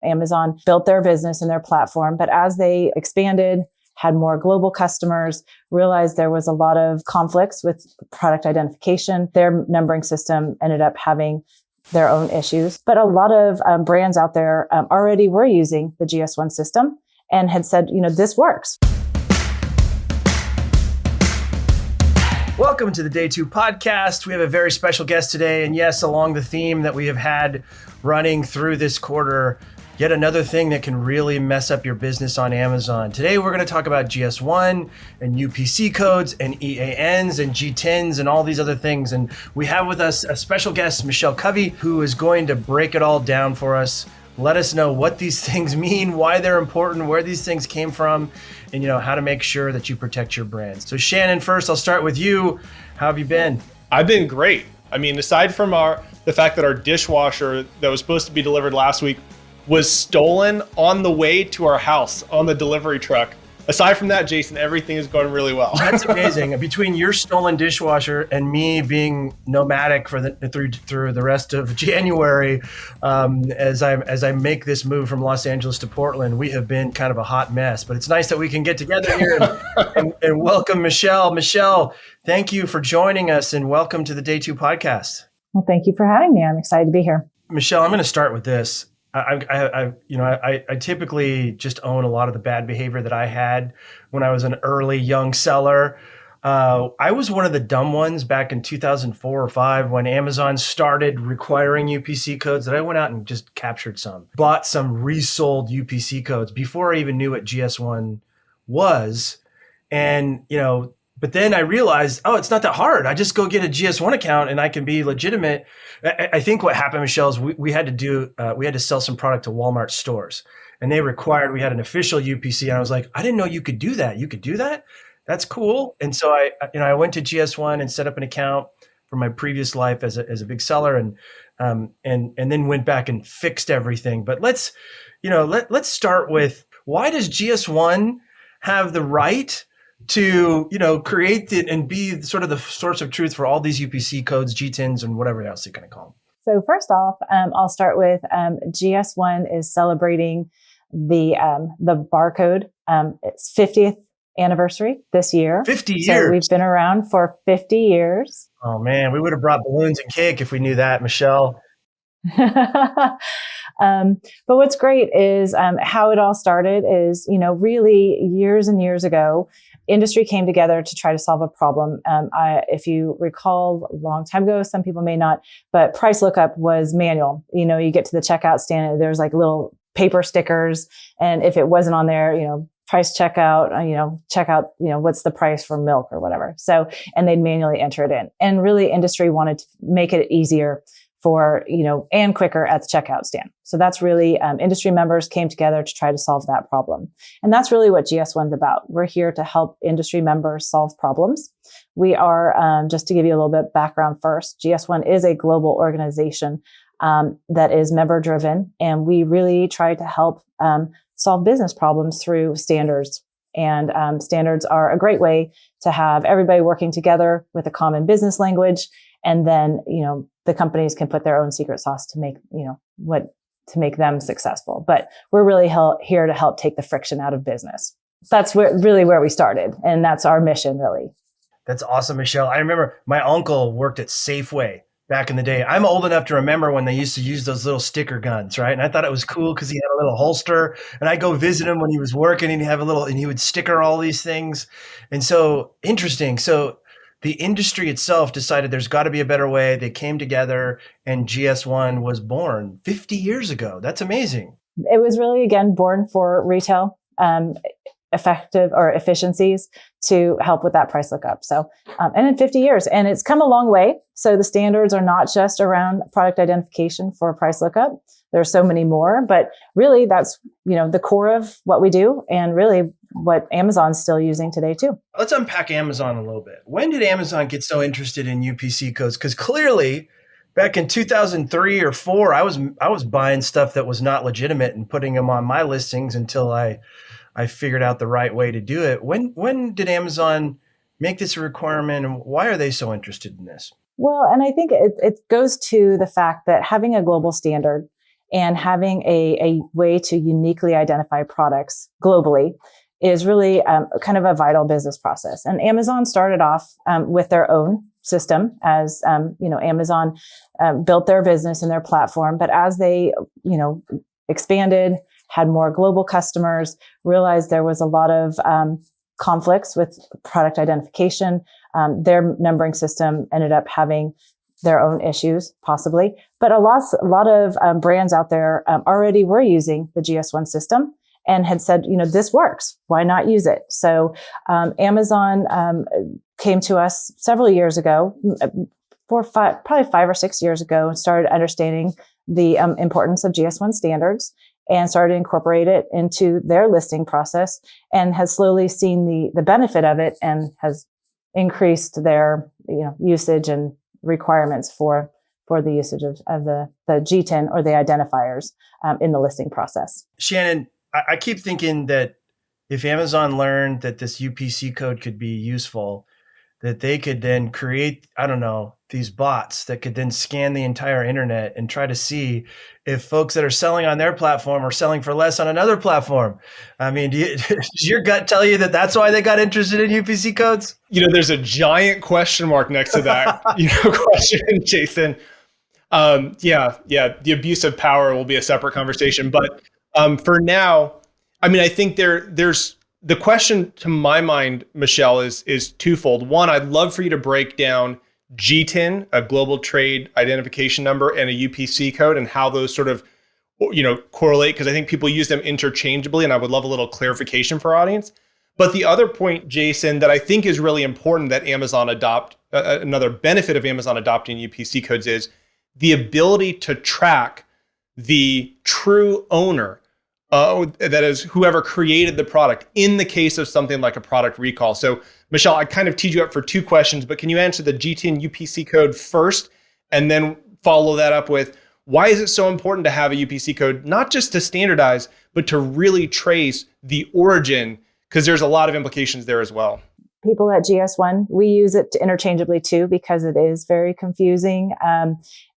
Amazon built their business and their platform. But as they expanded, had more global customers, realized there was a lot of conflicts with product identification. Their numbering system ended up having their own issues. But a lot of brands out there already were using the GS1 system and had said, this works. Welcome to the Day 2 podcast. We have a very special guest today. And yes, along the theme that we have had running through this quarter, yet another thing that can really mess up your business on Amazon. Today, we're going to talk about GS1 and UPC codes and EANs and GTINs and all these other things. And we have with us a special guest, Michelle Covey, who is going to break it all down for us. Let us know what these things mean, why they're important, where these things came from, and how to make sure that you protect your brand. So Shannon, first, I'll start with you. How have you been? I've been great. I mean, aside from the fact that our dishwasher that was supposed to be delivered last week was stolen on the way to our house on the delivery truck. Aside from that, Jason, everything is going really well. That's amazing. Between your stolen dishwasher and me being nomadic for through the rest of January, as I make this move from Los Angeles to Portland, we have been kind of a hot mess. But it's nice that we can get together here and welcome Michelle. Michelle, thank you for joining us and welcome to the Day 2 podcast. Well, thank you for having me. I'm excited to be here. Michelle, I'm going to start with this. I typically just own a lot of the bad behavior that I had when I was an early young seller. I was one of the dumb ones back in 2004 or 5 when Amazon started requiring UPC codes that I went out and just captured some, bought some resold UPC codes before I even knew what GS1 was. And, but then I realized, it's not that hard. I just go get a GS1 account and I can be legitimate. I think what happened, Michelle, is we had to sell some product to Walmart stores, and they required we had an official UPC. And I was like, I didn't know you could do that. You could do that? That's cool. And so I went to GS1 and set up an account for my previous life as a big seller, and then went back and fixed everything. But let's start with, why does GS1 have the right to create it and be sort of the source of truth for all these UPC codes, GTINs, and whatever else you're going to call them? So first off, I'll start with GS1 is celebrating the barcode. Its 50th anniversary this year. 50 years. So we've been around for 50 years. Oh man, we would have brought balloons and cake if we knew that, Michelle. But what's great is how it all started is, really years and years ago, industry came together to try to solve a problem. If you recall a long time ago, some people may not, but price lookup was manual. You get to the checkout stand and there's like little paper stickers. And if it wasn't on there, price checkout, checkout, what's the price for milk or whatever. So, and they'd manually enter it in. And really industry wanted to make it easier for, and quicker at the checkout stand. So that's really, industry members came together to try to solve that problem. And that's really what GS1's about. We're here to help industry members solve problems. We are, just to give you a little bit background first, GS1 is a global organization, that is member driven. And we really try to help, solve business problems through standards. And, standards are a great way to have everybody working together with a common business language. And then, the companies can put their own secret sauce to make, to make them successful. But we're really here to help take the friction out of business. That's really where we started. And that's our mission, really. That's awesome, Michelle. I remember my uncle worked at Safeway back in the day. I'm old enough to remember when they used to use those little sticker guns, right? And I thought it was cool because he had a little holster, and I'd go visit him when he was working, and he would sticker all these things. And so interesting. So the industry itself decided there's got to be a better way. They came together and GS1 was born 50 years ago. That's amazing. It was really, again, born for retail, effective or efficiencies to help with that price lookup. So, and in 50 years, and it's come a long way. So the standards are not just around product identification for price lookup. There's so many more, but really that's, the core of what we do, and really what Amazon's still using today too. Let's unpack Amazon a little bit. When did Amazon get so interested in UPC codes? Because clearly back in 2003 or 4, I was buying stuff that was not legitimate and putting them on my listings until I figured out the right way to do it. When did Amazon make this a requirement, and why are they so interested in this? Well, and I think it goes to the fact that having a global standard And having a way to uniquely identify products globally is really kind of a vital business process. And Amazon started off with their own system as, Amazon built their business and their platform. But as they, expanded, had more global customers, realized there was a lot of conflicts with product identification. Their numbering system ended up having their own issues, possibly. But a lot of brands out there already were using the GS1 system and had said, this works. Why not use it? So Amazon came to us several years ago, probably 5 or 6 years ago, and started understanding the importance of GS1 standards and started to incorporate it into their listing process, and has slowly seen the benefit of it and has increased their usage and requirements for the usage of the GTIN or the identifiers in the listing process. Shannon, I keep thinking that if Amazon learned that this UPC code could be useful, that they could then create, these bots that could then scan the entire internet and try to see if folks that are selling on their platform are selling for less on another platform. I mean, does your gut tell you that that's why they got interested in UPC codes? There's a giant question mark next to that question, Jason. The abuse of power will be a separate conversation. But for now, I think there's the question to my mind, Michelle, is twofold. One, I'd love for you to break down GTIN, a global trade identification number, and a UPC code, and how those sort of correlate, because I think people use them interchangeably, and I would love a little clarification for our audience. But the other point, Jason, that I think is really important that Amazon another benefit of Amazon adopting UPC codes is the ability to track the true owner, that is whoever created the product, in the case of something like a product recall. So Michelle, I kind of teed you up for two questions, but can you answer the GTIN UPC code first, and then follow that up with, why is it so important to have a UPC code, not just to standardize, but to really trace the origin? Because there's a lot of implications there as well. People at GS1, we use it interchangeably too, because it is very confusing.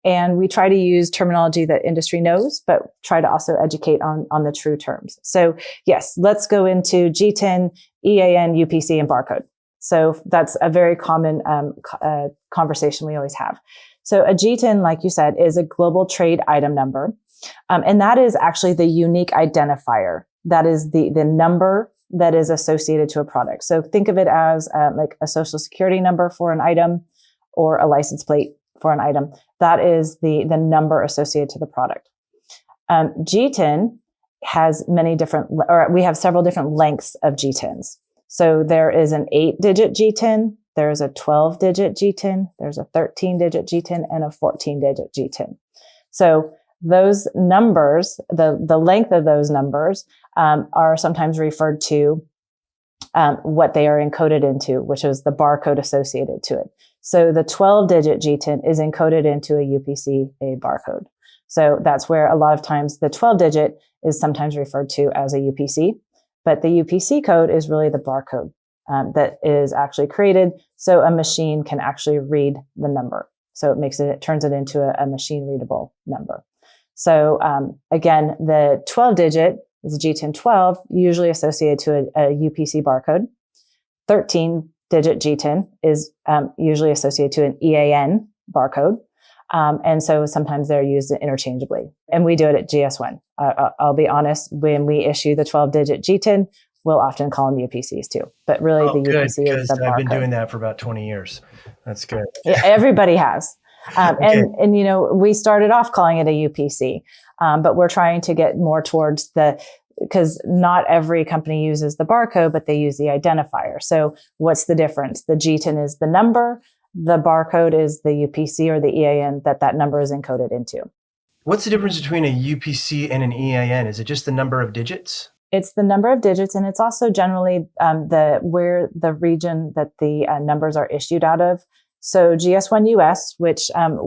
And we try to use terminology that industry knows, but try to also educate on the true terms. So yes, let's go into GTIN, EAN, UPC, and barcode. So that's a very common conversation we always have. So a GTIN, like you said, is a global trade item number. And that is actually the unique identifier. That is the number that is associated to a product. So think of it as like a social security number for an item or a license plate for an item. That is the number associated to the product. GTIN has we have several different lengths of GTINs. So there is an 8-digit GTIN, there's a 12-digit GTIN, there's a 13-digit GTIN, and a 14-digit GTIN. So those numbers, the length of those numbers are sometimes referred to what they are encoded into, which is the barcode associated to it. So the 12-digit GTIN is encoded into a UPC, a barcode. So that's where a lot of times the 12-digit is sometimes referred to as a UPC, but the UPC code is really the barcode that is actually created so a machine can actually read the number. So it turns it into a machine readable number. So again, the 12-digit is a GTIN 12, usually associated to a UPC barcode. 13-digit GTIN is usually associated to an EAN barcode. And so sometimes they're used interchangeably. And we do it at GS1. I'll be honest, when we issue the 12-digit GTIN, we'll often call them UPCs too. But really the UPC is the barcode. I've been doing that for about 20 years. That's good. Yeah, everybody has. Okay. And we started off calling it a UPC, but we're trying to get more towards because not every company uses the barcode, but they use the identifier. So what's the difference? The GTIN is the number. The barcode is the UPC or the EAN that number is encoded into. What's the difference between a UPC and an EAN? Is it just the number of digits? It's the number of digits, and it's also generally where the region that the numbers are issued out of. So GS1 US, which I'm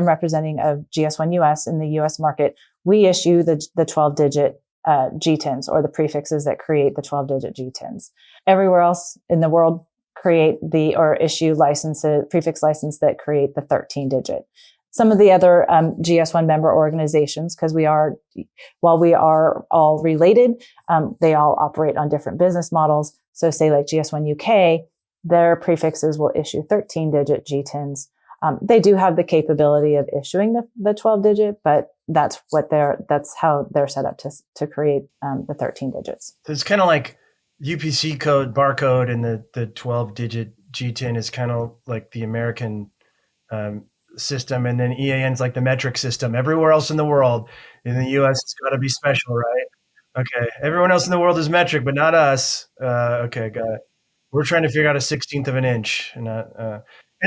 representing of GS1 US in the US market, we issue the 12-digit GTINs, or the prefixes that create the 12-digit GTINs. Everywhere else in the world issue prefix license that create the 13-digit. some of the other GS1 member organizations, because while we are all related, they all operate on different business models. So say like GS1 UK, their prefixes will issue 13-digit GTINs. They do have the capability of issuing the 12-digit, but that's how they're set up to create the 13 digits. So it's kind of like UPC code, barcode, and the 12-digit GTIN is kind of like the American system, and then EAN's like the metric system. Everywhere else in the world, in the US, it's got to be special, right? Okay, everyone else in the world is metric, but not us. Okay, got it. We're trying to figure out a 16th of an inch, and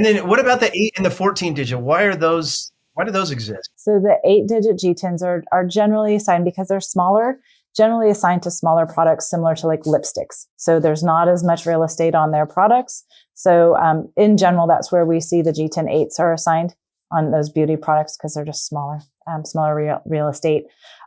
then what about the 8 and the 14-digit? Why do those exist? So the 8-digit GTINs are generally assigned because they're smaller. Generally assigned to smaller products, similar to like lipsticks. So there's not as much real estate on their products. So in general, that's where we see the GTIN 8s are assigned on those beauty products because they're just smaller real estate.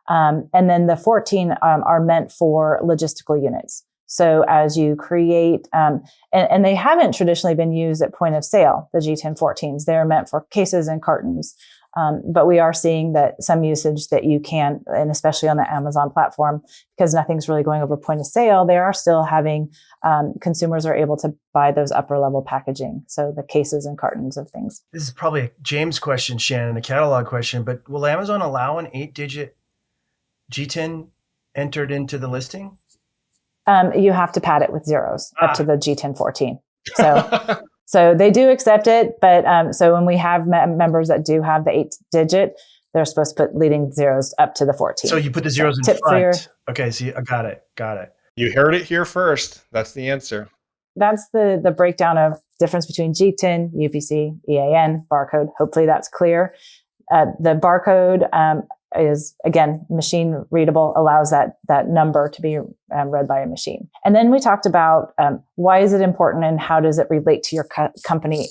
And then the 14 are meant for logistical units. So as you create, and they haven't traditionally been used at point of sale, the GTIN 14s, they're meant for cases and cartons. But we are seeing that some usage that you can, and especially on the Amazon platform, because nothing's really going over point of sale, they are still having, consumers are able to buy those upper level packaging. So the cases and cartons of things. This is probably a James question, Shannon, a catalog question, but will Amazon allow an 8-digit GTIN entered into the listing? You have to pad it with zeros up to the GTIN 14. So they do accept it, but so when we have members that do have the 8-digit, they're supposed to put leading zeros up to the 14. So you put the zeros in front. Okay, see, I got it. You heard it here first. That's the answer. That's the breakdown of difference between GTIN, UPC, EAN, barcode. Hopefully that's clear. The barcode is, again, machine readable, allows that number to be read by a machine. And then we talked about why is it important and how does it relate to your company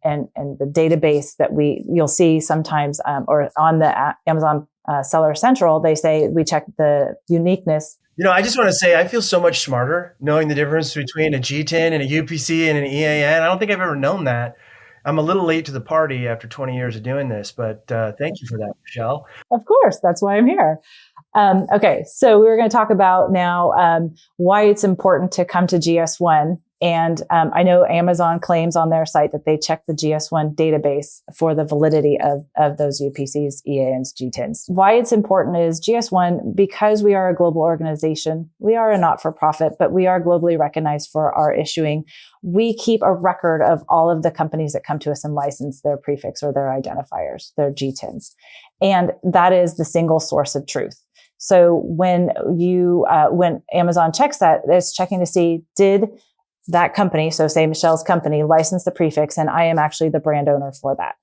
and the database that you'll see sometimes or on the Amazon Seller Central, they say we check the uniqueness. I just want to say I feel so much smarter knowing the difference between a GTIN and a UPC and an EAN. I don't think I've ever known that. I'm a little late to the party after 20 years of doing this, but thank you for that, Michelle. Of course, that's why I'm here. Okay, so we're going to talk about now why it's important to come to GS1. And I know Amazon claims on their site that they check the GS1 database for the validity of those UPCs, EANs, GTINs. Why it's important is GS1, because we are a global organization, we are a not-for-profit, but we are globally recognized for our issuing. We keep a record of all of the companies that come to us and license their prefix or their identifiers, their GTINs. And that is the single source of truth. So when Amazon checks that, it's checking to see, did that company, so say Michelle's company, license the prefix, and I am actually the brand owner for that.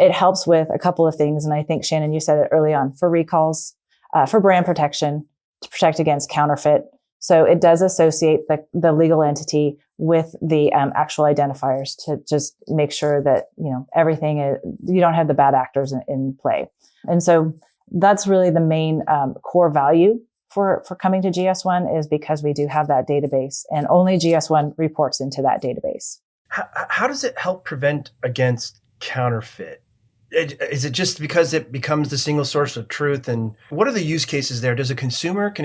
It helps with a couple of things. And I think, Shannon, you said it early on, for recalls, for brand protection, to protect against counterfeit. So it does associate the legal entity with the actual identifiers to just make sure that, everything is, you don't have the bad actors in play. And so that's really the main core value for coming to GS1 is because we do have that database, and only GS1 reports into that database. How does it help prevent against counterfeit? Is it just because it becomes the single source of truth? And what are the use cases there? Can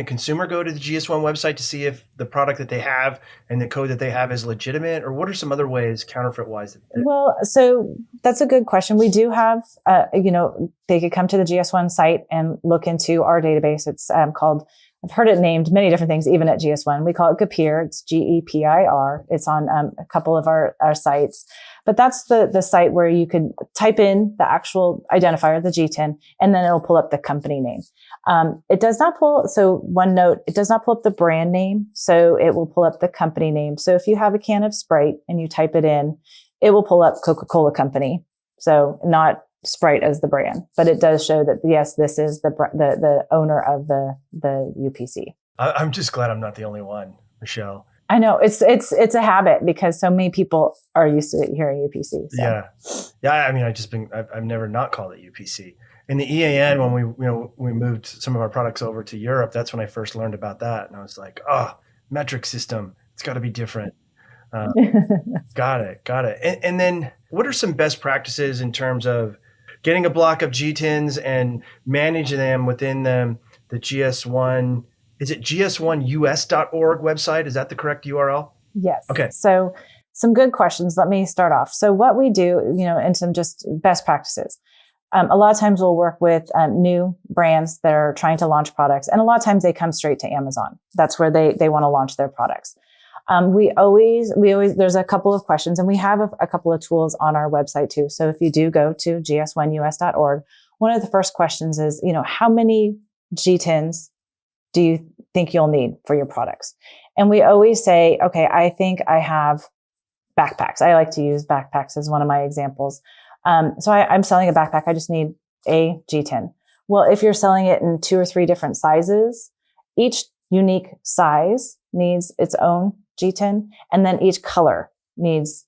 a consumer go to the GS1 website to see if the product that they have and the code that they have is legitimate? Or what are some other ways counterfeit-wise? Well, so that's a good question. We do have, they could come to the GS1 site and look into our database. It's called, I've heard it named many different things, even at GS1. We call it GEPIR. It's GEPIR. It's on a couple of our sites. But that's the site where you could type in the actual identifier, the GTIN, and then it'll pull up the company name. It does not pull, so one note, it does not pull up the brand name. So it will pull up the company name. So if you have a can of Sprite and you type it in, it will pull up Coca-Cola Company. So not Sprite as the brand, but it does show that, yes, this is the owner of the UPC. I'm just glad I'm not the only one, Michelle. I know it's a habit because so many people are used to hearing UPC. So. Yeah. I mean, I've never not called it UPC. In the EAN, when we moved some of our products over to Europe, that's when I first learned about that, and I was like, metric system, it's got to be different. Got it. And then, what are some best practices in terms of getting a block of GTINs and managing them within the GS1. Is it GS1US.org website? Is that the correct URL? Yes. Okay. So some good questions. Let me start off. So what we do, and some just best practices. A lot of times we'll work with new brands that are trying to launch products. And a lot of times they come straight to Amazon. That's where they want to launch their products. We always, there's a couple of questions, and we have a couple of tools on our website too. So if you do go to gs1us.org, one of the first questions is, how many GTINs do you think you'll need for your products? And we always say, okay, I think I have backpacks. I like to use backpacks as one of my examples. So I'm selling a backpack. I just need a GTIN. Well, if you're selling it in 2 or 3 different sizes, each unique size needs its own GTIN, and then each color needs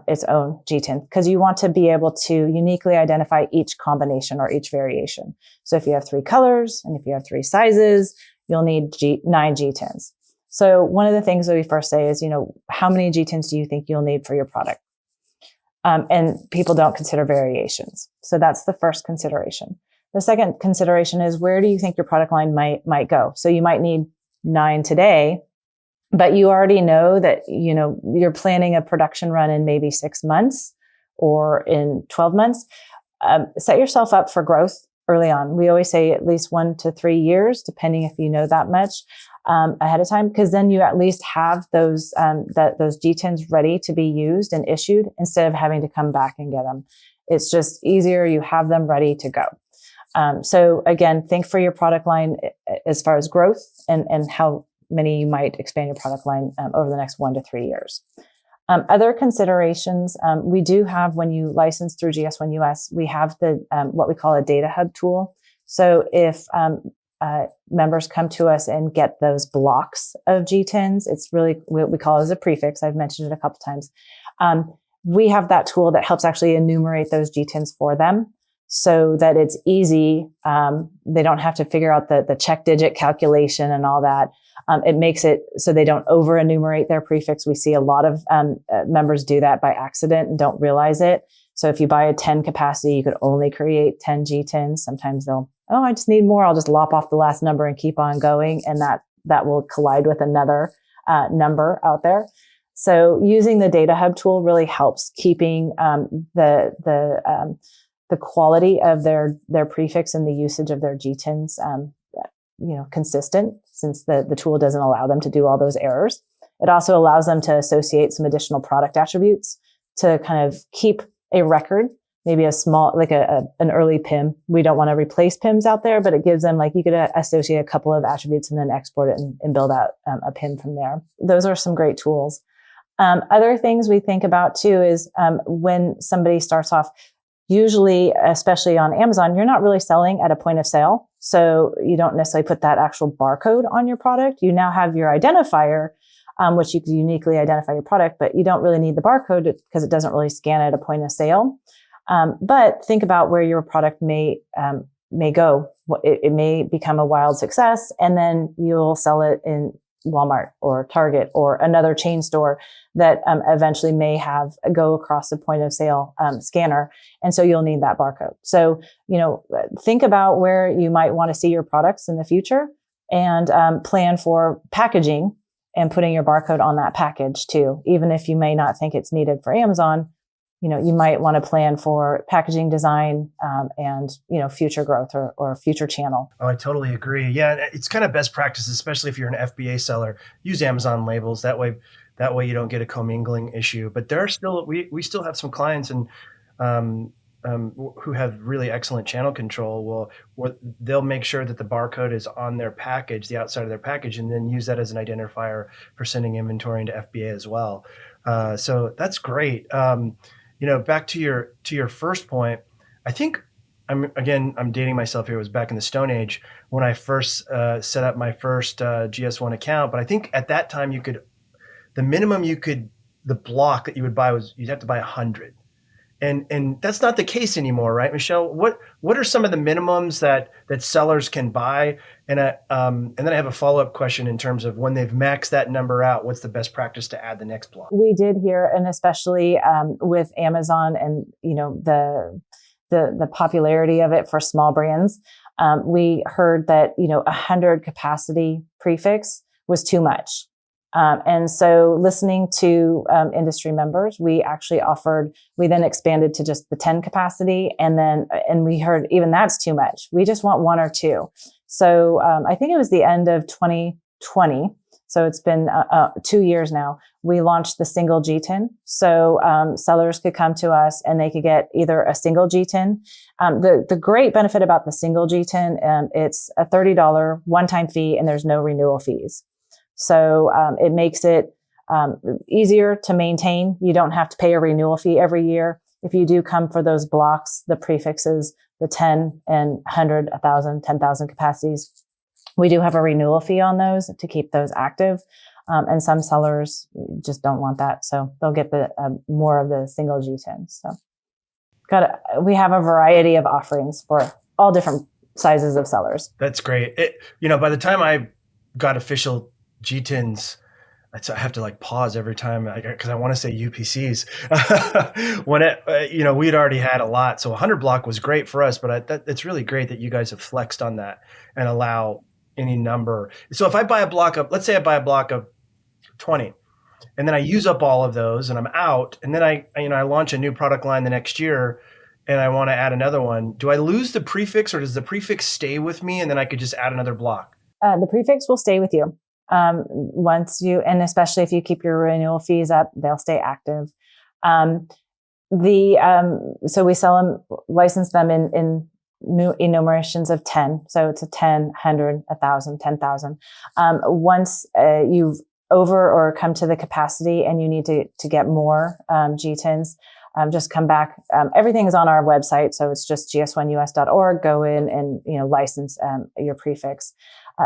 its own GTIN, because you want to be able to uniquely identify each combination or each variation. So if you have 3 colors and if you have 3 sizes, you'll need 9 GTINs. So one of the things that we first say is, how many GTINs do you think you'll need for your product? And people don't consider variations. So that's the first consideration. The second consideration is, where do you think your product line might go? So you might need 9 today, but you already know that, you're planning a production run in maybe 6 months or in 12 months. Set yourself up for growth early on. We always say at least 1 to 3 years, depending if you know that much ahead of time, because then you at least have those GTINs ready to be used and issued instead of having to come back and get them. It's just easier. You have them ready to go. So again, think for your product line as far as growth and how many you might expand your product line over the next 1 to 3 years. Other considerations, we do have, when you license through GS1 US, we have the what we call a data hub tool. So if members come to us and get those blocks of GTINs, it's really what we call it as a prefix. I've mentioned it a couple times. We have that tool that helps actually enumerate those GTINs for them, so that it's easy. They don't have to figure out the check digit calculation and all that. It makes it so they don't over enumerate their prefix. We see a lot of members do that by accident and don't realize it. So if you buy a 10 capacity, you could only create 10 GTINs. Sometimes I just need more. I'll just lop off the last number and keep on going. And that will collide with another number out there. So using the data hub tool really helps keeping the quality of their prefix and the usage of their GTINs consistent, since the tool doesn't allow them to do all those errors. It also allows them to associate some additional product attributes to kind of keep a record, maybe a small, like an early PIM. We don't want to replace PIMs out there, but it gives them, you could associate a couple of attributes and then export it and build out a PIM from there. Those are some great tools. Other things we think about too is when somebody starts off, usually, especially on Amazon, you're not really selling at a point of sale. So you don't necessarily put that actual barcode on your product. You now have your identifier, which you can uniquely identify your product, but you don't really need the barcode because it doesn't really scan at a point of sale. But think about where your product may go. It may become a wild success, and then you'll sell it in Walmart or Target or another chain store that eventually may go across the point of sale scanner. And so you'll need that barcode. So, think about where you might want to see your products in the future, and plan for packaging and putting your barcode on that package too. Even if you may not think it's needed for Amazon, you might want to plan for packaging design and future growth or future channel. Oh, I totally agree. Yeah, it's kind of best practice, especially if you're an FBA seller. Use Amazon labels. That way you don't get a commingling issue. But there are still we still have some clients and who have really excellent channel control. They'll make sure that the barcode is on their package, the outside of their package, and then use that as an identifier for sending inventory into FBA as well. So that's great. Back to your first point, I think I'm dating myself here. It was back in the Stone Age when I first set up my first GS1 account. But I think at that time the minimum the block that you would buy was you'd have to buy 100. And that's not the case anymore, right, Michelle? What are some of the minimums that sellers can buy? And then I have a follow-up question in terms of when they've maxed that number out, what's the best practice to add the next block? We did hear, and especially with Amazon and the the popularity of it for small brands, we heard that, 100 capacity prefix was too much. And so listening to industry members, we then expanded to just the 10 capacity. And we heard even that's too much. We just want 1 or 2. So I think it was the end of 2020. So it's been 2 years now. We launched the single GTIN. So sellers could come to us and they could get either a single GTIN. The great benefit about the single GTIN, it's a $30 one-time fee and there's no renewal fees. So it makes it easier to maintain. You don't have to pay a renewal fee every year. If you do come for those blocks, the prefixes, the 10 and 100, 1,000, 10,000 capacities, we do have a renewal fee on those to keep those active. And some sellers just don't want that. So they'll get the more of the single GTINs. So we have a variety of offerings for all different sizes of sellers. That's great. By the time I got official GTINs, I have to like pause every time because I want to say UPCs. When we'd already had a lot, so 100 block was great for us. But it's really great that you guys have flexed on that and allow any number. So if I buy a block of, let's say I buy a block of 20, and then I use up all of those, and I'm out, and then I launch a new product line the next year, and I want to add another one. Do I lose the prefix, or does the prefix stay with me, and then I could just add another block? The prefix will stay with you. And especially if you keep your renewal fees up, they'll stay active. So we sell them, license them in new enumerations of 10. So it's a 10, 100, 1,000, 10,000. Once you've over or come to the capacity and you need to get more GTINs, just come back. Everything is on our website. So it's just gs1us.org. Go in and, license your prefix.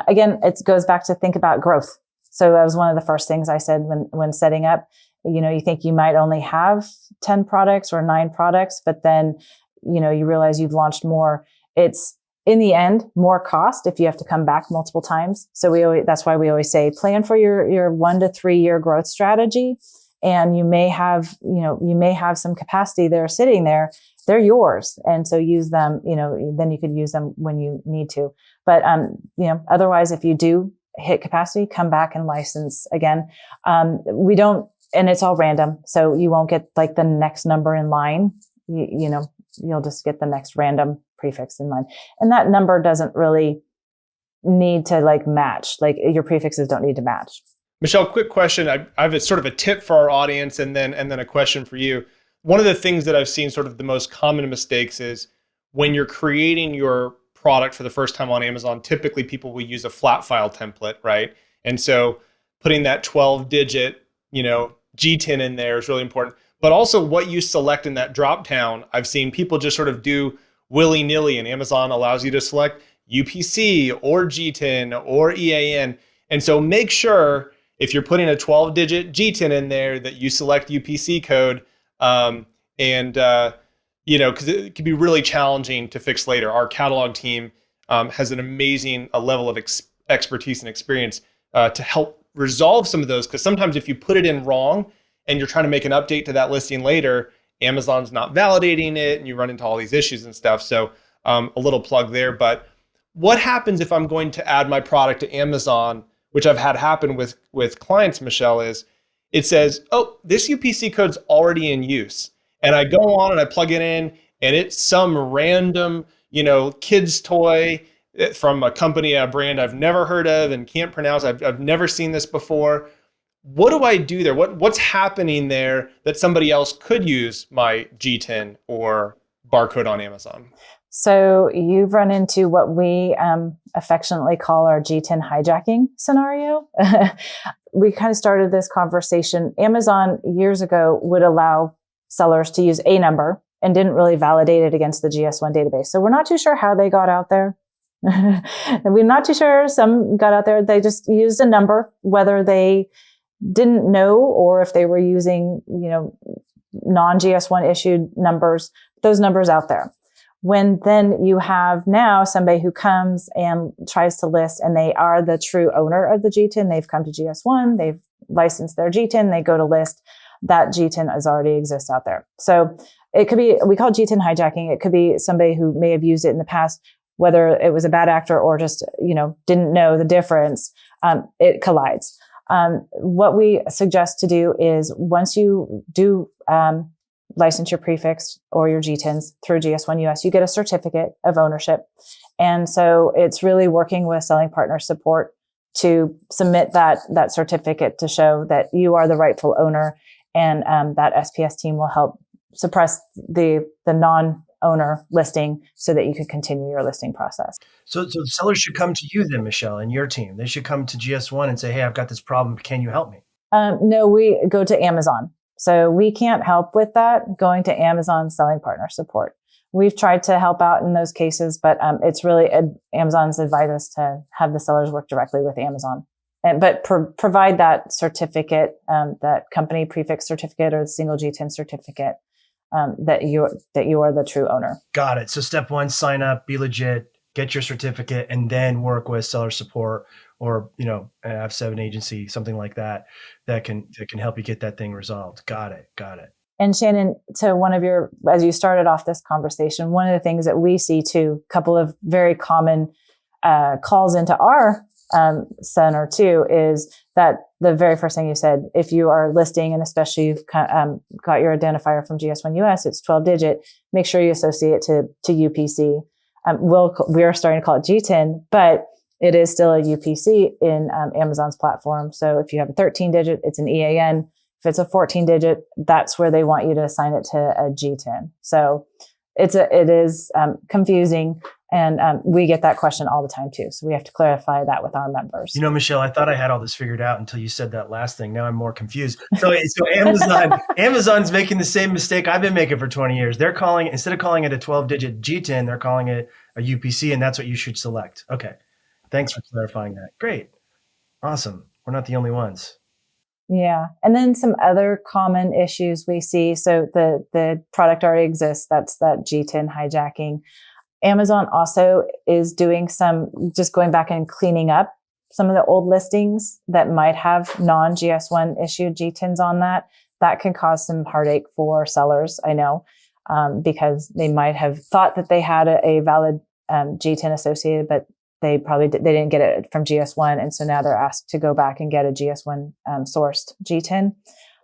Again, it goes back to think about growth. So that was one of the first things I said when setting up. You think you might only have 10 products or 9 products, but then, you realize you've launched more. It's in the end more cost if you have to come back multiple times. So that's why we always say plan for your 1 to 3 year growth strategy. And you may have some capacity there sitting there. They're yours. And so use them, then you could use them when you need to. But, otherwise, if you do hit capacity, come back and license again. We don't, and it's all random. So you won't get like the next number in line. You'll just get the next random prefix in line. And that number doesn't really need to like match. Like your prefixes don't need to match. Michelle, quick question. I have a sort of a tip for our audience and then a question for you. One of the things that I've seen sort of the most common mistakes is when you're creating your product for the first time on Amazon, typically people will use a flat file template, right? And so putting that 12-digit, GTIN in there is really important. But also what you select in that drop-down, I've seen people just sort of do willy-nilly, and Amazon allows you to select UPC or GTIN or EAN. And so make sure if you're putting a 12-digit GTIN in there that you select UPC code, because it can be really challenging to fix later. Our catalog team has an amazing level of expertise and experience to help resolve some of those, because sometimes if you put it in wrong and you're trying to make an update to that listing later, Amazon's not validating it and you run into all these issues and stuff. So a little plug there. But what happens if I'm going to add my product to Amazon, which I've had happen with clients, Michelle, is it says, oh, this UPC code's already in use. And I go on and I plug it in and it's some random, kid's toy from a company, a brand I've never heard of and can't pronounce. I've never seen this before. What do I do there? What's happening there that somebody else could use my GTIN or barcode on Amazon? So you've run into what we affectionately call our GTIN hijacking scenario. We kind of started this conversation. Amazon years ago would allow sellers to use a number and didn't really validate it against the GS1 database. So we're not too sure how they got out there. We're not too sure. Some got out there. They just used a number, whether they didn't know or if they were using, non-GS1 issued numbers, those numbers out there. When then you have now somebody who comes and tries to list and they are the true owner of the GTIN, they've come to GS1, they've licensed their GTIN, they go to list, that GTIN already exists out there. So it could be, we call it GTIN hijacking. It could be somebody who may have used it in the past, whether it was a bad actor or just, didn't know the difference. It collides. What we suggest to do is once you do license your prefix or your GTINs through GS1 US, you get a certificate of ownership. And so it's really working with selling partner support to submit that certificate to show that you are the rightful owner, and that SPS team will help suppress the non-owner listing so that you can continue your listing process. So the sellers should come to you then, Michelle, and your team. They should come to GS1 and say, hey, I've got this problem. Can you help me? No, we go to Amazon. So we can't help with that, going to Amazon selling partner support. We've tried to help out in those cases, but it's really Amazon's advised us to have the sellers work directly with Amazon. But provide that certificate, that company prefix certificate or the single GTIN certificate, that you are the true owner. Got it. So step one, sign up, be legit, get your certificate, and then work with seller support or an F7 agency, something like that can help you get that thing resolved. Got it. And Shannon, to as you started off this conversation, one of the things that we see too, a couple of very common calls into our center too, is that the very first thing you said, if you are listing, and especially you've got your identifier from GS1 US, it's 12-digit, make sure you associate to UPC. We are starting to call it GTIN, but it is still a UPC in Amazon's platform. So if you have a 13-digit, it's an EAN. If it's a 14-digit, that's where they want you to assign it to a GTIN. So it is confusing. And we get that question all the time too. So we have to clarify that with our members. Michelle, I thought I had all this figured out until you said that last thing. Now I'm more confused. So Amazon's making the same mistake I've been making for 20 years. They're instead of calling it a 12-digit GTIN, they're calling it a UPC, and that's what you should select. Okay. Thanks for clarifying that. Great. Awesome. We're not the only ones. Yeah. And then some other common issues we see. So the product already exists. That's that GTIN hijacking. Amazon also is doing just going back and cleaning up some of the old listings that might have non-GS1 issued GTINs on that. That can cause some heartache for sellers, I know, because they might have thought that they had a valid GTIN associated, but they didn't get it from GS1. And so now they're asked to go back and get a GS1 sourced GTIN.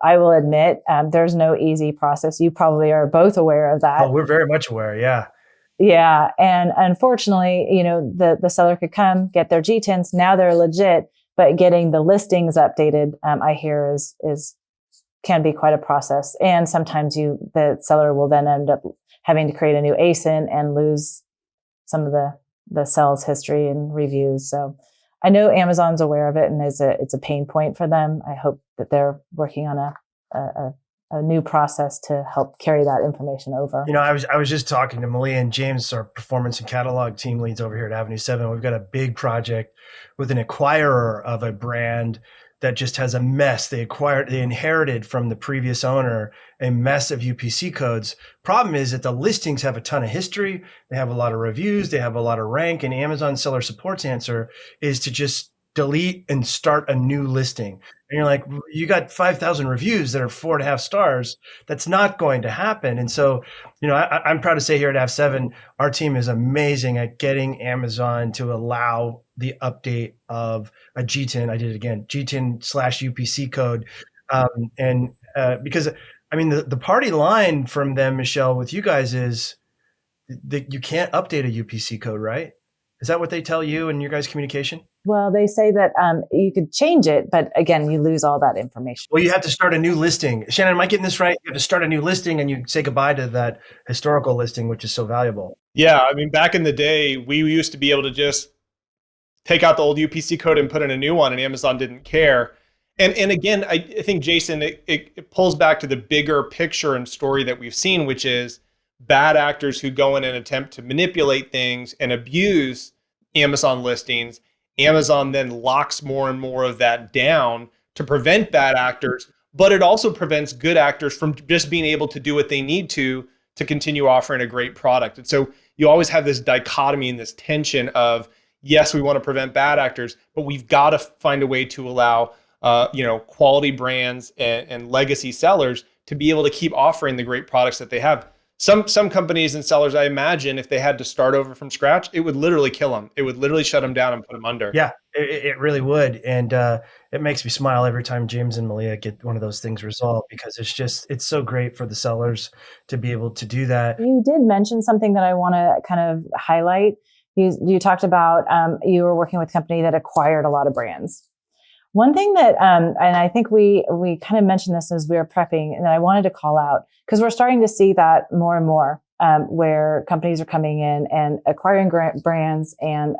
I will admit, there's no easy process. You probably are both aware of that. Oh, we're very much aware. Yeah. Yeah. And unfortunately, the seller could come get their GTINs. Now they're legit, but getting the listings updated, I hear can be quite a process. And sometimes the seller will then end up having to create a new ASIN and lose some of the sales history and reviews. So I know Amazon's aware of it, and it's a pain point for them. I hope that they're working on a new process to help carry that information over. I was just talking to Malia and James, our performance and catalog team leads over here at Avenue 7. We've got a big project with an acquirer of a brand that just has a mess. They inherited from the previous owner a mess of UPC codes. Problem is that the listings have a ton of history. They have a lot of reviews. They have a lot of rank, and Amazon seller support's answer is to just delete and start a new listing. And you're like, you got 5,000 reviews that are 4.5 stars. That's not going to happen. And so, I'm proud to say here at F7, our team is amazing at getting Amazon to allow the update of a GTIN. I did it again, GTIN/UPC code. Because the party line from them, Michelle, with you guys is that you can't update a UPC code, right? Is that what they tell you in your guys' communication? Well, they say that you could change it, but again, you lose all that information. Well, you have to start a new listing. Shannon, am I getting this right? You have to start a new listing and you say goodbye to that historical listing, which is so valuable. Yeah. Back in the day, we used to be able to just take out the old UPC code and put in a new one, and Amazon didn't care. And again, I think, Jason, it pulls back to the bigger picture and story that we've seen, which is bad actors who go in and attempt to manipulate things and abuse Amazon listings. Amazon then locks more and more of that down to prevent bad actors, but it also prevents good actors from just being able to do what they need to continue offering a great product. And so you always have this dichotomy and this tension of, yes, we want to prevent bad actors, but we've got to find a way to allow quality brands and legacy sellers to be able to keep offering the great products that they have. some companies and sellers, I imagine, if they had to start over from scratch, it would literally kill them. It would literally shut them down and put them under. Yeah, it really would. And it makes me smile every time James and Malia get one of those things resolved, because it's so great for the sellers to be able to do that. You did mention something that I want to kind of highlight. You talked about you were working with a company that acquired a lot of brands. One thing that, and I think we kind of mentioned this as we were prepping, and I wanted to call out, because we're starting to see that more and more, where companies are coming in and acquiring brands and,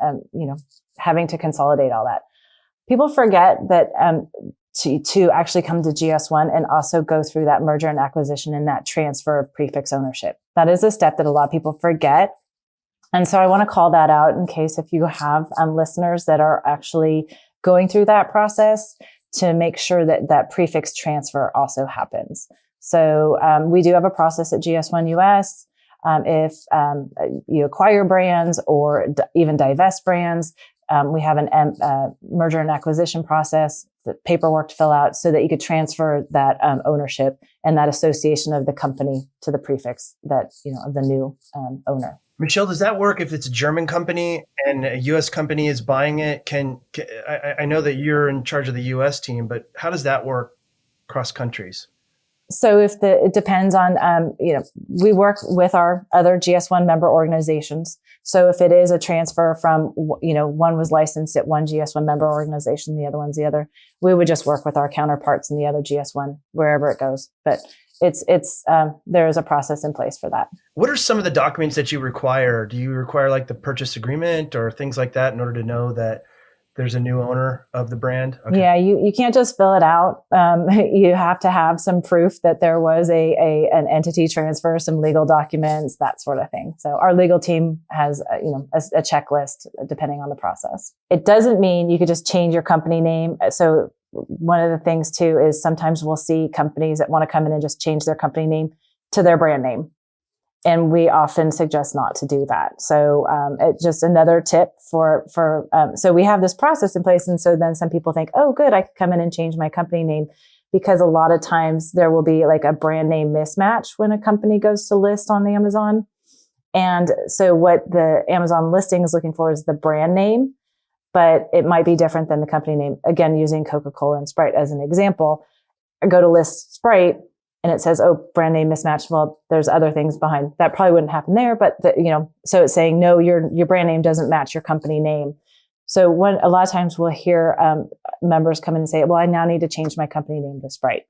having to consolidate all that. People forget that to actually come to GS1 and also go through that merger and acquisition and that transfer of prefix ownership. That is a step that a lot of people forget. And so I want to call that out in case if you have listeners that are actually going through that process, to make sure that that prefix transfer also happens. So we do have a process at GS1 US. If you acquire brands or even divest brands, we have a merger and acquisition process, the paperwork to fill out so that you could transfer that ownership and that association of the company to the prefix that, of the new owner. Michelle, does that work if it's a German company and a U.S. company is buying it? I know that you're in charge of the U.S. team, but how does that work across countries? So it depends on, we work with our other GS1 member organizations. So if it is a transfer from, one was licensed at one GS1 member organization, the other one's the other, we would just work with our counterparts in the other GS1, wherever it goes. But there is a process in place for that. What are some of the documents that you require? Do you require like the purchase agreement or things like that in order to know that there's a new owner of the brand? Okay. Yeah, you can't just fill it out. You have to have some proof that there was an entity transfer, some legal documents, that sort of thing. So our legal team has a checklist depending on the process. It doesn't mean you could just change your company name. So one of the things too is sometimes we'll see companies that want to come in and just change their company name to their brand name. And we often suggest not to do that. So it's just another tip so we have this process in place. And so then some people think, oh, good, I could come in and change my company name, because a lot of times there will be like a brand name mismatch when a company goes to list on Amazon. And so what the Amazon listing is looking for is the brand name, but it might be different than the company name. Again, using Coca-Cola and Sprite as an example, I go to list Sprite, and it says, oh, brand name mismatch. Well, there's other things behind that probably wouldn't happen there, but so it's saying, no, your brand name doesn't match your company name. So a lot of times we'll hear members come in and say, well, I now need to change my company name to Sprite.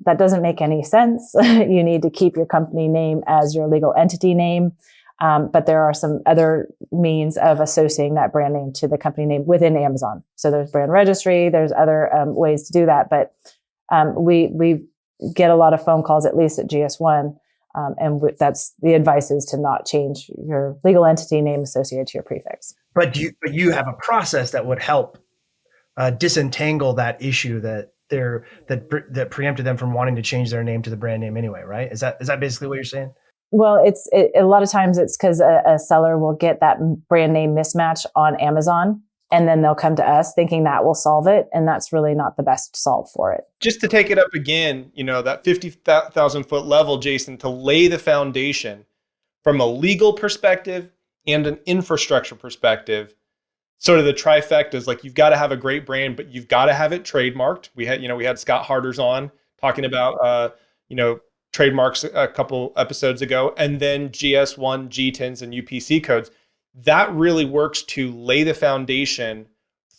That doesn't make any sense. You need to keep your company name as your legal entity name. But there are some other means of associating that brand name to the company name within Amazon. So there's brand registry, there's other ways to do that. But we get a lot of phone calls, at least at GS1. And that's the advice is to not change your legal entity name associated to your prefix. But you have a process that would help disentangle that issue that preempted them from wanting to change their name to the brand name anyway, right? Is that basically what you're saying? Well, a lot of times it's because a seller will get that brand name mismatch on Amazon, and then they'll come to us thinking that will solve it. And that's really not the best solve for it. Just to take it up again, that 50,000 foot level, Jason, to lay the foundation from a legal perspective and an infrastructure perspective. Sort of the trifecta is like, you've got to have a great brand, but you've got to have it trademarked. We had Scott Harders on talking about, trademarks a couple episodes ago, and then GS1, GTINs, and UPC codes. That really works to lay the foundation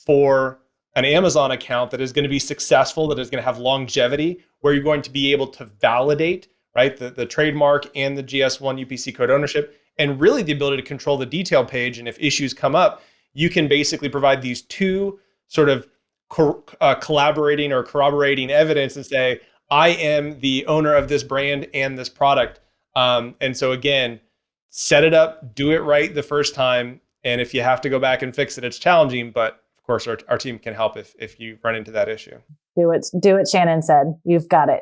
for an Amazon account that is going to be successful, that is going to have longevity, where you're going to be able to validate, right, the trademark and the GS1 UPC code ownership, and really the ability to control the detail page. And if issues come up, you can basically provide these two sort of collaborating or corroborating evidence and say, I am the owner of this brand and this product. And so again, set it up, do it right the first time. And if you have to go back and fix it, it's challenging, but of course our team can help if you run into that issue. Do what Shannon said. You've got it.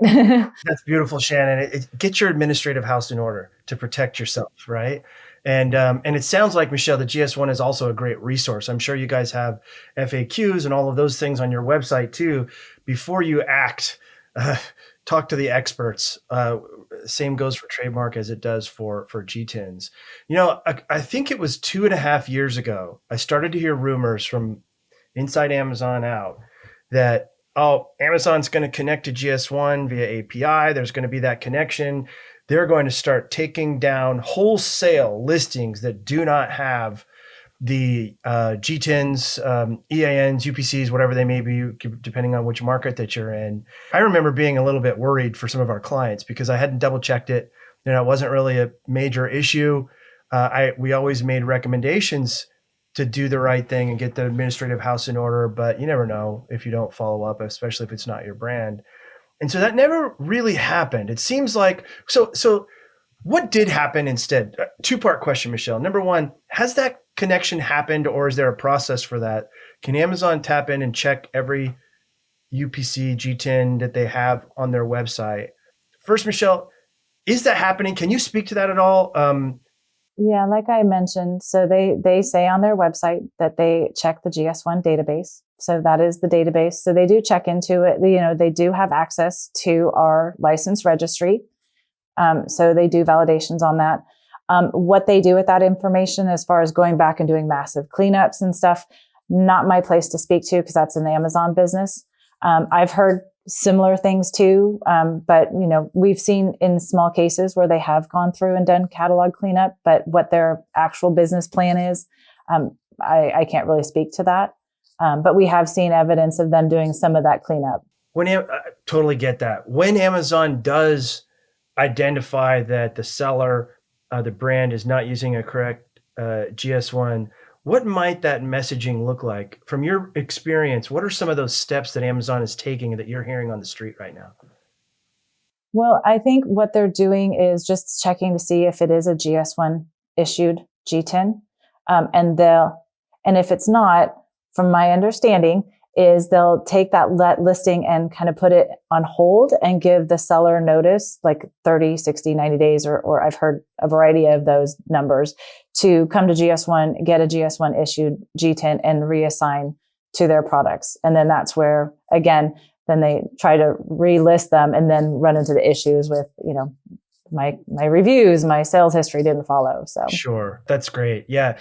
That's beautiful, Shannon. Get your administrative house in order to protect yourself, right? And it sounds like, Michelle, the GS1 is also a great resource. I'm sure you guys have FAQs and all of those things on your website too. Before you act, talk to the experts. Same goes for trademark as it does for GTINs. I think it was 2.5 years ago, I started to hear rumors from inside Amazon out that, Amazon's going to connect to GS1 via API. There's going to be that connection. They're going to start taking down wholesale listings that do not have the GTINs, EANs, UPCs, whatever they may be, depending on which market that you're in. I remember being a little bit worried for some of our clients because I hadn't double checked it. It wasn't really a major issue. We always made recommendations to do the right thing and get the administrative house in order, but you never know if you don't follow up, especially if it's not your brand. And so that never really happened. It seems like, so what did happen instead? Two-part question, Michelle. Number one, has that connection happened, or is there a process for that? Can Amazon tap in and check every UPC, GTIN that they have on their website? First, Michelle, is that happening? Can you speak to that at all? Yeah, like I mentioned, so they say on their website that they check the GS1 database. So that is the database. So they do check into it. They do have access to our license registry. So they do validations on that. What they do with that information as far as going back and doing massive cleanups and stuff, not my place to speak to because that's an Amazon business. I've heard similar things too. But we've seen in small cases where they have gone through and done catalog cleanup, but what their actual business plan is, I can't really speak to that. But we have seen evidence of them doing some of that cleanup. I totally get that. When Amazon does identify that the seller, the brand is not using a correct GS1, what might that messaging look like? From your experience, what are some of those steps that Amazon is taking that you're hearing on the street right now? Well, I think what they're doing is just checking to see if it is a GS1 issued GTIN. And if it's not, from my understanding, is they'll take that listing and kind of put it on hold and give the seller notice, like 30, 60, 90 days, or I've heard a variety of those numbers, to come to GS1, get a GS1 issued GTIN and reassign to their products. And then that's where, again, then they try to relist them and then run into the issues with, my reviews, my sales history didn't follow. So sure, that's great. Yeah,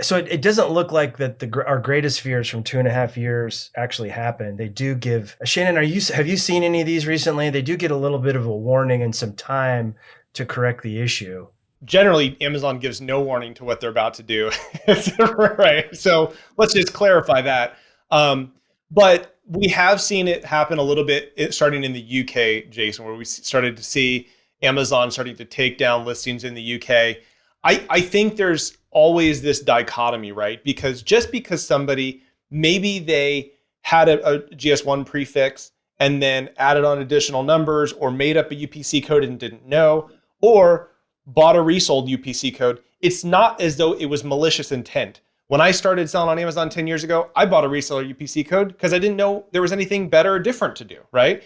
so it doesn't look like that our greatest fears from 2.5 years actually happened. They do give. Shannon, have you seen any of these recently? They do get a little bit of a warning and some time to correct the issue. Generally, Amazon gives no warning to what they're about to do. Right. So let's just clarify that. But we have seen it happen a little bit starting in the UK, Jason, where we started to see Amazon starting to take down listings in the UK. I think there's always this dichotomy, right? Because somebody, maybe they had a GS1 prefix and then added on additional numbers or made up a UPC code and didn't know, or bought a resold UPC code, it's not as though it was malicious intent. When I started selling on Amazon 10 years ago, I bought a reseller UPC code because I didn't know there was anything better or different to do, right?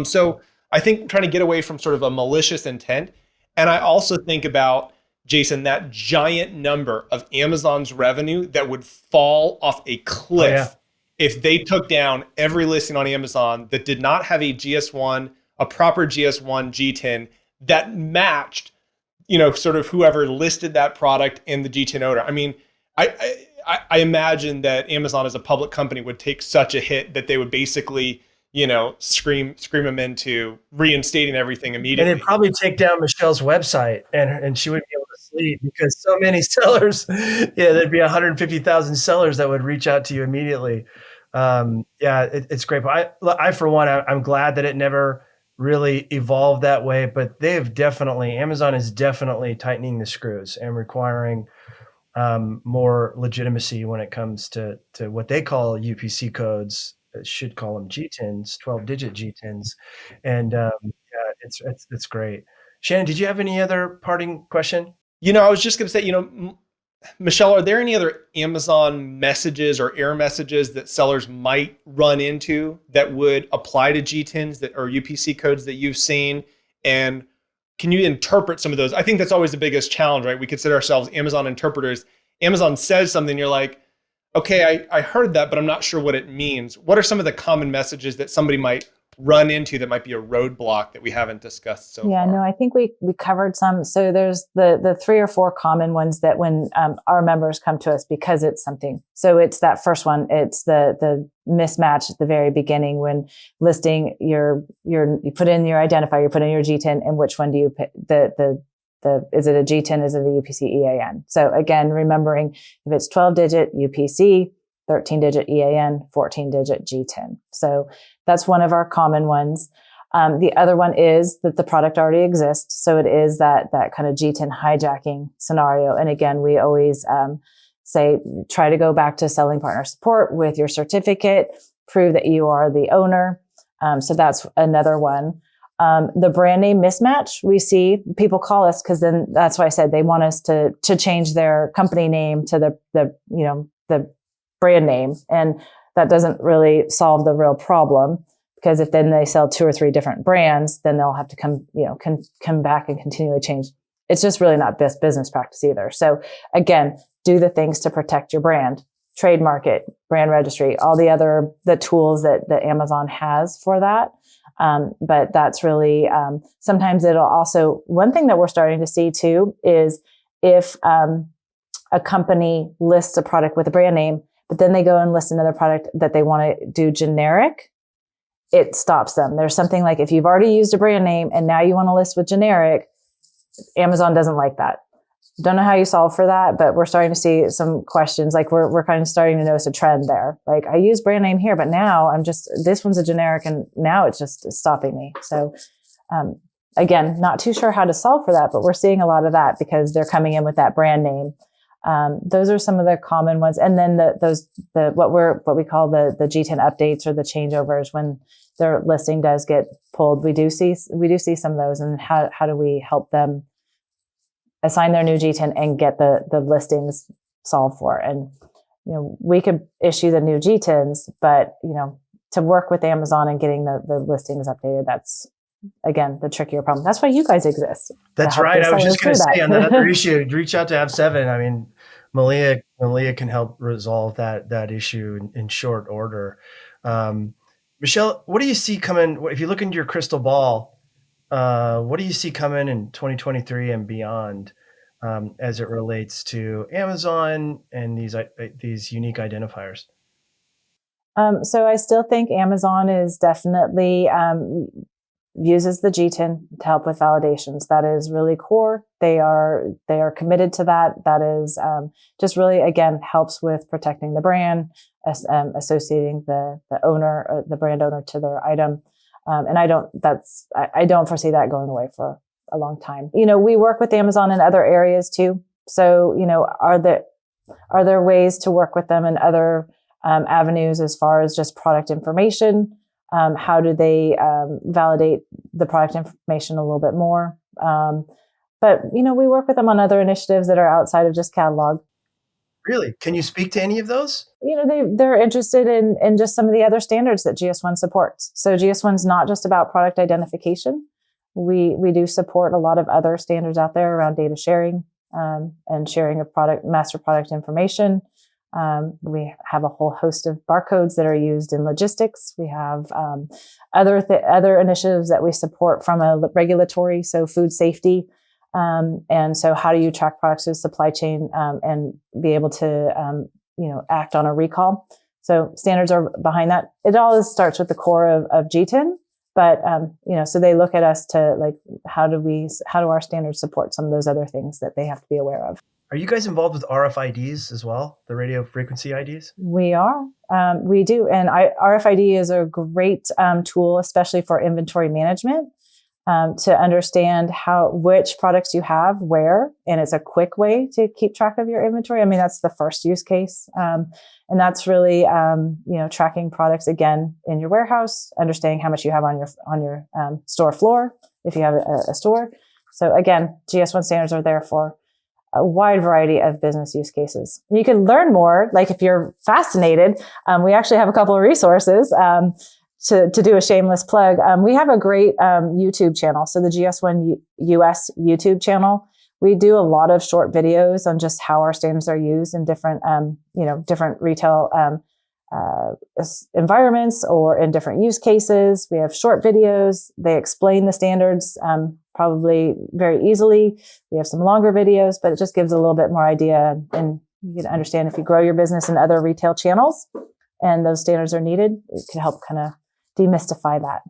So I think trying to get away from sort of a malicious intent. And I also think about, Jason, that giant number of Amazon's revenue that would fall off a cliff if they took down every listing on Amazon that did not have a proper GS1 GTIN that matched, sort of whoever listed that product and the GTIN owner. I mean, I imagine that Amazon as a public company would take such a hit that they would basically scream them into reinstating everything immediately. And it'd probably take down Michelle's website and she wouldn't be able to sleep because so many sellers, there'd be 150,000 sellers that would reach out to you immediately. It's great. But I for one, I'm glad that it never really evolved that way, but Amazon is definitely tightening the screws and requiring more legitimacy when it comes to what they call UPC codes. Should call them GTINs, 12-digit GTINs. And it's great. Shannon, did you have any other parting question? I was just going to say, Michelle, are there any other Amazon messages or error messages that sellers might run into that would apply to GTINs or UPC codes that you've seen? And can you interpret some of those? I think that's always the biggest challenge, right? We consider ourselves Amazon interpreters. Amazon says something, you're like, okay, I heard that, but I'm not sure what it means. What are some of the common messages that somebody might run into that might be a roadblock that we haven't discussed so far? No, I think we covered some. So there's the 3 or 4 common ones that when our members come to us because it's something. So it's that first one. It's the mismatch at the very beginning when listing you put in your identifier, you put in your GTIN, and which one do you pick? Is it a GTIN? Is it a UPC EAN? So again, remembering if it's 12-digit UPC, 13-digit EAN, 14-digit GTIN. So that's one of our common ones. The other one is that the product already exists. So it is that kind of GTIN hijacking scenario. And again, we always say, try to go back to selling partner support with your certificate, prove that you are the owner. So that's another one. The brand name mismatch, we see people call us because then that's why I said they want us to change their company name to the brand name. And that doesn't really solve the real problem, because if then they sell 2 or 3 different brands, then they'll have to come back and continually change. It's just really not best business practice either. So again, do the things to protect your brand, trademark it, brand registry, all the tools that Amazon has for that. But that's really, sometimes it'll also, one thing that we're starting to see too is if a company lists a product with a brand name, but then they go and list another product that they want to do generic, it stops them. There's something like if you've already used a brand name and now you want to list with generic, Amazon doesn't like that. Don't know how you solve for that, but we're starting to see some questions. Like we're kind of starting to notice a trend there. Like I use brand name here, but now this one's a generic and now it's just stopping me. So, again, not too sure how to solve for that, but we're seeing a lot of that because they're coming in with that brand name. Those are some of the common ones. And then what we call the GTIN updates or the changeovers when their listing does get pulled. We do see some of those, and how do we help them assign their new GTIN and get the listings solved for. And, we could issue the new GTINs, but, to work with Amazon and getting the listings updated, that's, again, the trickier problem. That's why you guys exist. That's right. I was just going to say on that other issue, reach out to Have7. I mean, Malia can help resolve that issue in short order. Michelle, what do you see coming? If you look into your crystal ball, what do you see coming in 2023 and beyond as it relates to Amazon and these unique identifiers? So I still think Amazon is definitely uses the GTIN to help with validations. That is really core. They are committed to that. That is just really, again, helps with protecting the brand, associating the owner, or the brand owner, to their item. And I don't foresee that going away for a long time. We work with Amazon in other areas too. So, are there ways to work with them in other avenues as far as just product information? How do they validate the product information a little bit more? But, we work with them on other initiatives that are outside of just catalog. Really? Can you speak to any of those? They're interested in just some of the other standards that GS1 supports. So GS1's not just about product identification. We do support a lot of other standards out there around data sharing and sharing of master product information. We have a whole host of barcodes that are used in logistics. We have other initiatives that we support from a regulatory, so food safety. And so how do you track products through the supply chain and be able to, act on a recall? So standards are behind that. It always starts with the core of GTIN, but, so they look at us to how do our standards support some of those other things that they have to be aware of? Are you guys involved with RFIDs as well, the radio frequency IDs? We are. We do. And RFID is a great tool, especially for inventory management, to understand which products you have where. And it's a quick way to keep track of your inventory. I mean, that's the first use case. And that's really, tracking products, again, in your warehouse, understanding how much you have on your store floor, if you have a store. So again, GS1 standards are there for a wide variety of business use cases. You can learn more, if you're fascinated. We actually have a couple of resources to do a shameless plug. We have a great YouTube channel. So the GS1 US YouTube channel, we do a lot of short videos on just how our standards are used in different retail environments or in different use cases. We have short videos. They explain the standards probably very easily. We have some longer videos, but it just gives a little bit more idea, and you can understand if you grow your business in other retail channels and those standards are needed, it can help kind of demystify that.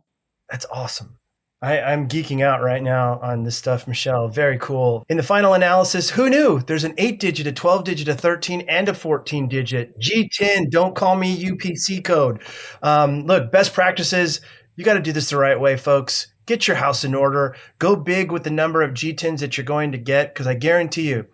That's awesome. I'm geeking out right now on this stuff, Michelle. Very cool. In the final analysis, who knew there's an 8-digit, a 12-digit, a 13, and a 14-digit GTIN, don't call me UPC code. Look, best practices, you got to do this the right way, folks. Get your house in order. Go big with the number of GTINs that you're going to get, because I guarantee you,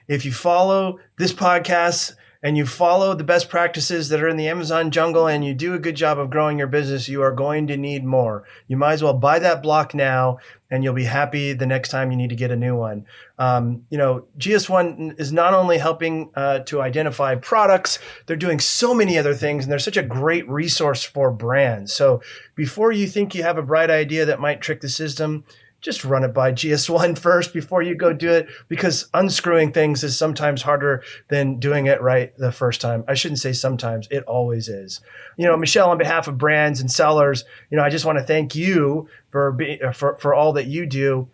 if you follow this podcast and you follow the best practices that are in the Amazon jungle and you do a good job of growing your business, you are going to need more. You might as well buy that block now and you'll be happy the next time you need to get a new one. GS1 is not only helping to identify products, they're doing so many other things, and they're such a great resource for brands. So before you think you have a bright idea that might trick the system, just run it by GS1 first before you go do it, because unscrewing things is sometimes harder than doing it right the first time. I shouldn't say sometimes, it always is. Michelle, on behalf of brands and sellers, I just want to thank you for all that you do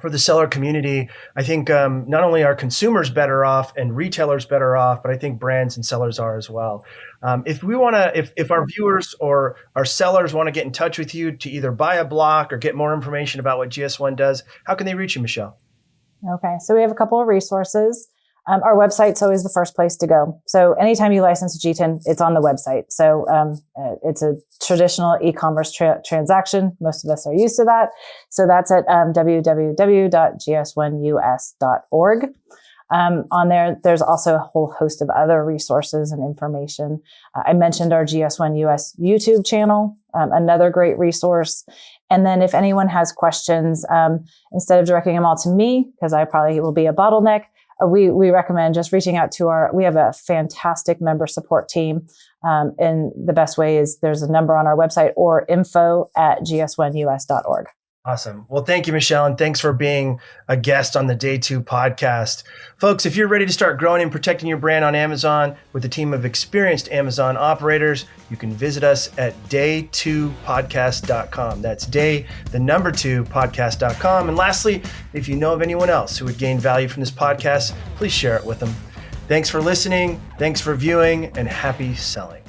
for the seller community. I think not only are consumers better off and retailers better off, but I think brands and sellers are as well. If our viewers or our sellers want to get in touch with you to either buy a block or get more information about what GS1 does, how can they reach you, Michelle? Okay, so we have a couple of resources. Our website's always the first place to go. So anytime you license a GTIN, it's on the website. So it's a traditional e-commerce transaction. Most of us are used to that. So that's at www.gs1us.org. On there, there's also a whole host of other resources and information. I mentioned our GS1 US YouTube channel, another great resource. And then if anyone has questions, instead of directing them all to me, because I probably will be a bottleneck, we recommend just reaching out to we have a fantastic member support team. And the best way is there's a number on our website or info@gs1us.org. Awesome. Well, thank you, Michelle, and thanks for being a guest on the Day 2 podcast. Folks, if you're ready to start growing and protecting your brand on Amazon with a team of experienced Amazon operators, you can visit us at day2podcast.com. That's day2podcast.com. And lastly, if you know of anyone else who would gain value from this podcast, please share it with them. Thanks for listening. Thanks for viewing, and happy selling.